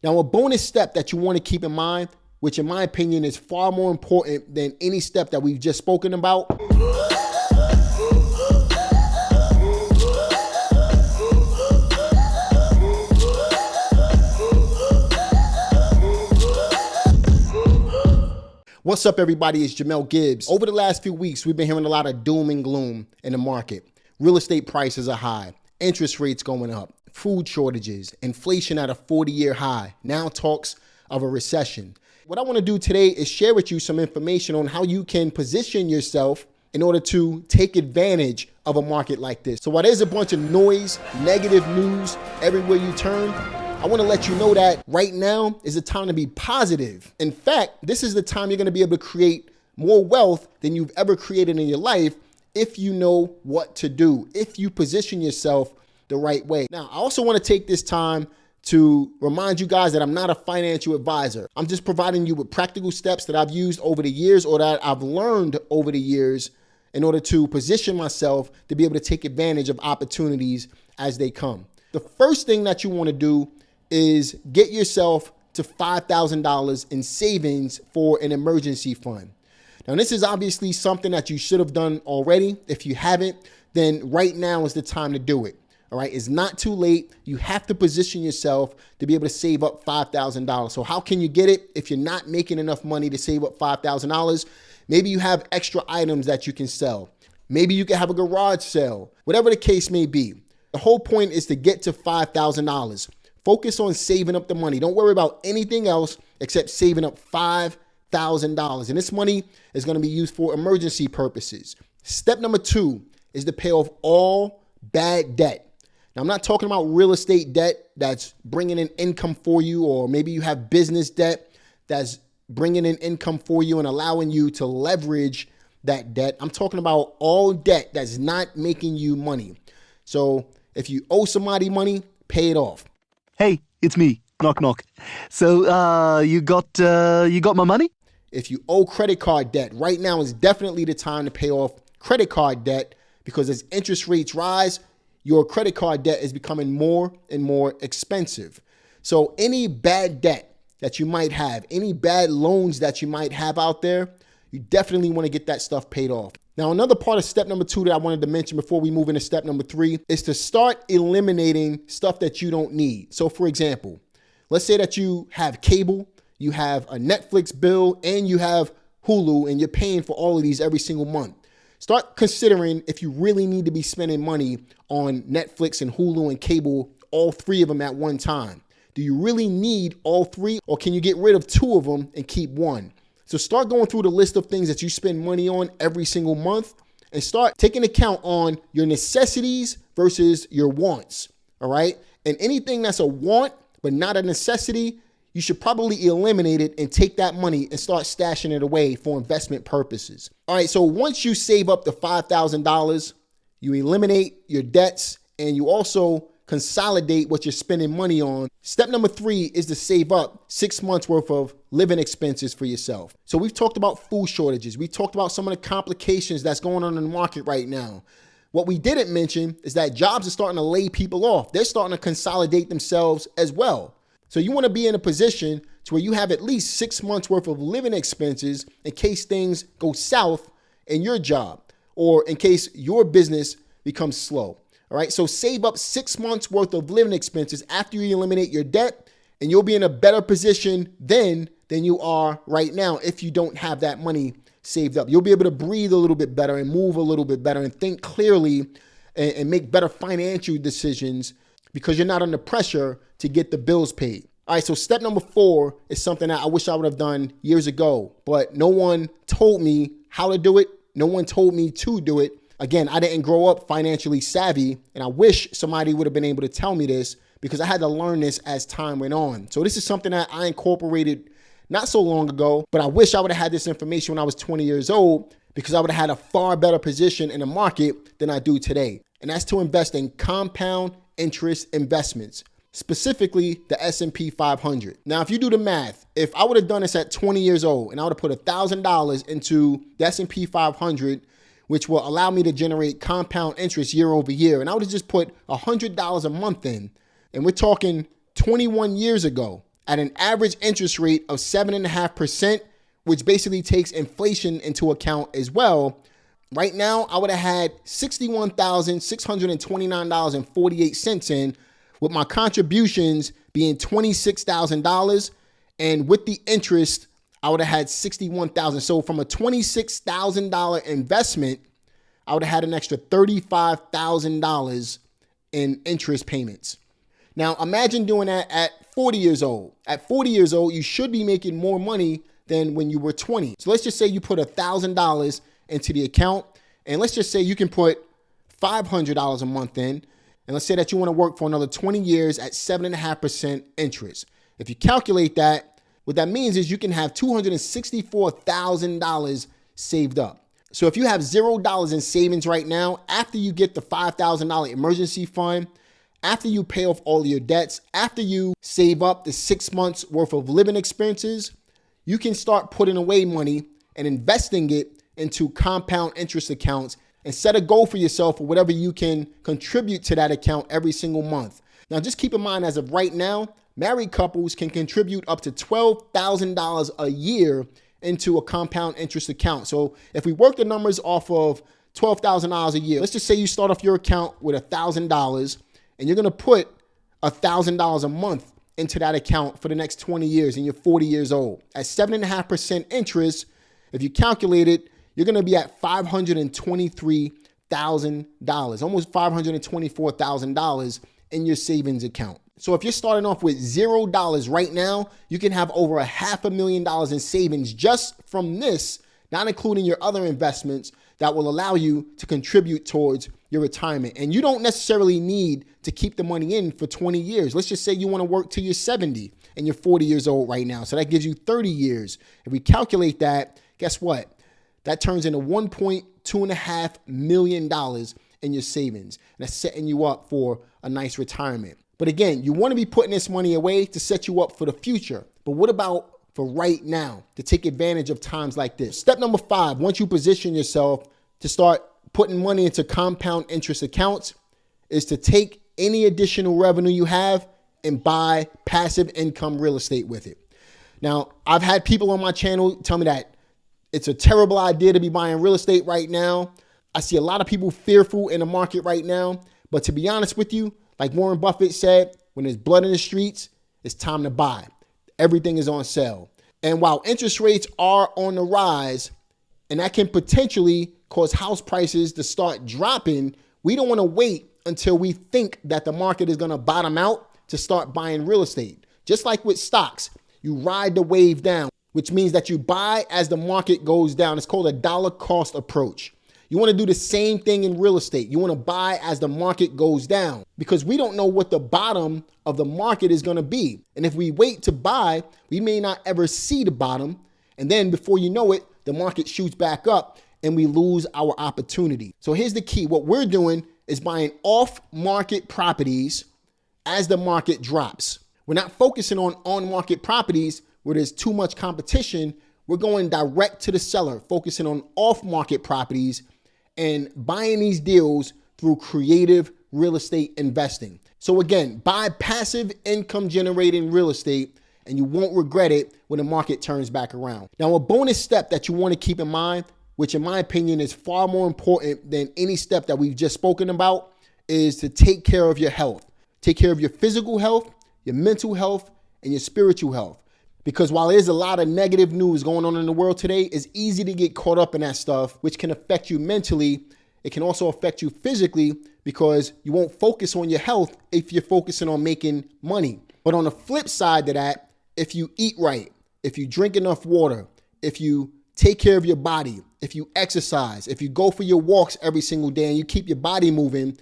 Now, a bonus step that you want to keep in mind, which in my opinion is far more important than any step that we've just spoken about, What's up, everybody? It's Jamel Gibbs. Over the last few weeks, we've been hearing a lot of doom and gloom in the market. Real estate prices are high, interest rates going up, food shortages, inflation at a 40-year high, now talks of a recession. What I want to do today is share with you some information on how you can position yourself in order to take advantage of a market like this. So while there's a bunch of noise, negative news everywhere you turn, I want to let you know that right now is the time to be positive. In fact, this is the time you're going to be able to create more wealth than you've ever created in your life if you know what to do, if you position yourself the right way. Now, I also want to take this time to remind you guys that I'm not a financial advisor. I'm just providing you with practical steps that I've used over the years or that I've learned over the years in order to position myself to be able to take advantage of opportunities as they come. The first thing that you want to do is get yourself to $5,000 in savings for an emergency fund. Now, this is obviously something that you should have done already. If you haven't, then right now is the time to do it. All right, it's not too late. You have to position yourself to be able to save up $5,000. So how can you get it if you're not making enough money to save up $5,000? Maybe you have extra items that you can sell. Maybe you can have a garage sale, whatever the case may be. The whole point is to get to $5,000. Focus on saving up the money. Don't worry about anything else except saving up $5,000. And this money is going to be used for emergency purposes. Step number 2 is to pay off all bad debt. Now, I'm not talking about real estate debt that's bringing in income for you, or maybe you have business debt that's bringing in income for you and allowing you to leverage that debt. I'm talking about all debt that's not making you money. So if you owe somebody money, pay it off. Hey, it's me. Knock, knock. So, you got my money? If you owe credit card debt, right now is definitely the time to pay off credit card debt, because as interest rates rise, your credit card debt is becoming more and more expensive. So any bad debt that you might have, any bad loans that you might have out there, you definitely want to get that stuff paid off. Now, another part of step number 2 that I wanted to mention before we move into step number 3 is to start eliminating stuff that you don't need. So for example, let's say that you have cable, you have a Netflix bill, and you have Hulu, and you're paying for all of these every single month. Start considering if you really need to be spending money on Netflix and Hulu and cable, all 3 of them at one time. Do you really need all 3, or can you get rid of 2 of them and keep 1? So start going through the list of things that you spend money on every single month and start taking account on your necessities versus your wants, all right? And anything that's a want but not a necessity, you should probably eliminate it and take that money and start stashing it away for investment purposes. All right, so once you save up the $5,000, you eliminate your debts and you also consolidate what you're spending money on. Step number 3 is to save up 6 months worth of living expenses for yourself. So we've talked about food shortages. We talked about some of the complications that's going on in the market right now. What we didn't mention is that jobs are starting to lay people off. They're starting to consolidate themselves as well. So you want to be in a position to where you have at least 6 months worth of living expenses in case things go south in your job or in case your business becomes slow. All right, so save up 6 months worth of living expenses after you eliminate your debt, and you'll be in a better position then than you are right now if you don't have that money saved up. You'll be able to breathe a little bit better and move a little bit better and think clearly and make better financial decisions because you're not under pressure to get the bills paid. All right, so step number 4 is something that I wish I would have done years ago, but no one told me how to do it. No one told me to do it. Again, I didn't grow up financially savvy, and I wish somebody would have been able to tell me this because I had to learn this as time went on. So this is something that I incorporated not so long ago, but I wish I would have had this information when I was 20 years old because I would have had a far better position in the market than I do today. And that's to invest in compound interest investments, specifically the S&P 500. Now, if you do the math, if I would have done this at 20 years old and I would have put $1,000 into the S&P 500, which will allow me to generate compound interest year over year, and I would have just put $100 a month in, and we're talking 21 years ago, at an average interest rate of 7.5%, which basically takes inflation into account as well, right now I would have had $61,629.48 in, with my contributions being $26,000, and with the interest, I would have had $61,000. So from a $26,000 investment, I would have had an extra $35,000 in interest payments. Now imagine doing that at 40 years old. At 40 years old, you should be making more money than when you were 20. So let's just say you put $1,000 into the account, and let's just say you can put $500 a month in, and let's say that you want to work for another 20 years at 7.5% interest. If you calculate that, what that means is you can have $264,000 saved up. So if you have $0 in savings right now, after you get the $5,000 emergency fund, after you pay off all your debts, after you save up the 6 months worth of living expenses, you can start putting away money and investing it into compound interest accounts, and set a goal for yourself for whatever you can contribute to that account every single month. Now, just keep in mind, as of right now, married couples can contribute up to $12,000 a year into a compound interest account. So if we work the numbers off of $12,000 a year, let's just say you start off your account with $1,000, and you're going to put $1,000 a month into that account for the next 20 years, and you're 40 years old. At 7.5% interest, if you calculate it, you're going to be at $523,000, almost $524,000 in your savings account. So if you're starting off with $0 right now, you can have over $500,000 in savings just from this, not including your other investments that will allow you to contribute towards your retirement. And you don't necessarily need to keep the money in for 20 years. Let's just say you want to work till you're 70 and you're 40 years old right now. So that gives you 30 years. If we calculate that, guess what? That turns into $1.25 million in your savings. And that's setting you up for a nice retirement. But again, you want to be putting this money away to set you up for the future. But what about for right now, to take advantage of times like this? Step number 5, once you position yourself to start putting money into compound interest accounts, is to take any additional revenue you have and buy passive income real estate with it. Now, I've had people on my channel tell me that it's a terrible idea to be buying real estate right now. I see a lot of people fearful in the market right now. But to be honest with you, like Warren Buffett said, when there's blood in the streets, it's time to buy. Everything is on sale. And while interest rates are on the rise, and that can potentially cause house prices to start dropping, we don't want to wait until we think that the market is going to bottom out to start buying real estate. Just like with stocks, you ride the wave down, which means that you buy as the market goes down. It's called a dollar cost approach. You want to do the same thing in real estate. You want to buy as the market goes down, because we don't know what the bottom of the market is going to be. And if we wait to buy, we may not ever see the bottom. And then before you know it, the market shoots back up and we lose our opportunity. So here's the key. What we're doing is buying off-market properties as the market drops. We're not focusing on on-market properties where there's too much competition. We're going direct to the seller, focusing on off-market properties and buying these deals through creative real estate investing. So again, buy passive income generating real estate and you won't regret it when the market turns back around. Now, a bonus step that you want to keep in mind, which in my opinion is far more important than any step that we've just spoken about, is to take care of your health. Take care of your physical health, your mental health, and your spiritual health. Because while there's a lot of negative news going on in the world today, it's easy to get caught up in that stuff, which can affect you mentally. It can also affect you physically because you won't focus on your health if you're focusing on making money. But on the flip side to that, if you eat right, if you drink enough water, if you take care of your body, if you exercise, if you go for your walks every single day and you keep your body moving,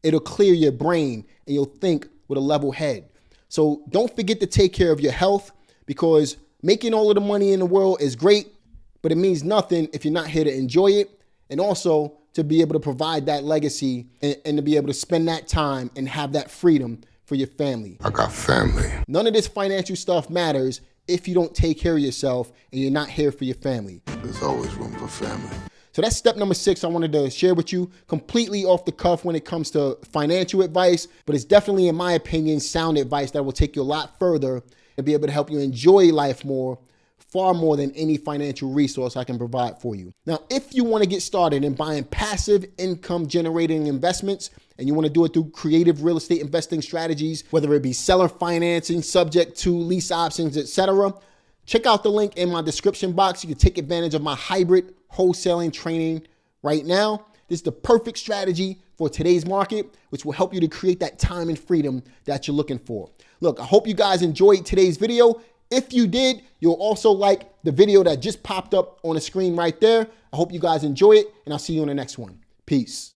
it'll clear your brain and you'll think with a level head. So don't forget to take care of your health, because making all of the money in the world is great, but it means nothing if you're not here to enjoy it, and also to be able to provide that legacy and to be able to spend that time and have that freedom for your family. I got family. None of this financial stuff matters if you don't take care of yourself and you're not here for your family. There's always room for family. So that's step number 6 I wanted to share with you, completely off the cuff when it comes to financial advice, but it's definitely, in my opinion, sound advice that will take you a lot further and be able to help you enjoy life more, far more than any financial resource I can provide for you. Now, if you want to get started in buying passive income generating investments, and you want to do it through creative real estate investing strategies, whether it be seller financing, subject to lease options, etc., check out the link in my description box. You can take advantage of my hybrid wholesaling training right now. This is the perfect strategy for today's market, which will help you to create that time and freedom that you're looking for. Look, I hope you guys enjoyed today's video. If you did, you'll also like the video that just popped up on the screen right there. I hope you guys enjoy it, and I'll see you on the next one. Peace.